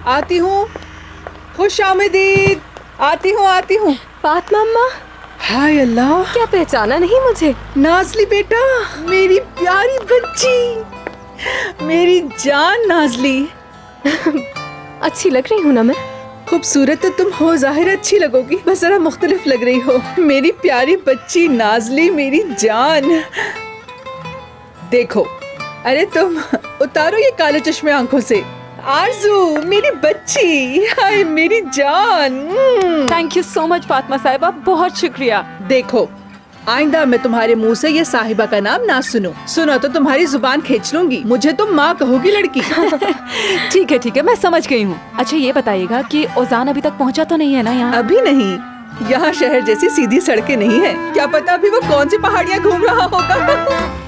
आती हूँ। खुश आमदीद। आती हूँ। फातिमा अम्मा, हाय अल्लाह, क्या पहचाना नहीं मुझे? नाजली बेटा, मेरी प्यारी बच्ची, मेरी जान नाजली। अच्छी लग रही हूँ ना मैं? खूबसूरत तो तुम हो, जाहिर अच्छी लगोगी, बस जरा मुख्तलिफ लग रही हो। मेरी प्यारी बच्ची नाजली, मेरी जान। देखो, अरे तुम उतारो ये काले चश्मे आंखों से। आरजू, मेरी बच्ची, हाय मेरी जान। Thank you so much Fatima साहिबा, बहुत शुक्रिया। देखो, आइंदा मैं तुम्हारे मुंह से ये साहिबा का नाम ना सुनो तो तुम्हारी जुबान खींच लूंगी। मुझे तुम माँ कहोगी लड़की। ठीक है, मैं समझ गई हूँ। अच्छा ये बताइएगा कि ओजान अभी तक पहुँचा तो नहीं है ना यहाँ? अभी नहीं, यहाँ शहर जैसी सीधी सड़कें नहीं है। क्या पता अभी वो कौन सी पहाड़ियाँ घूम रहा होगा।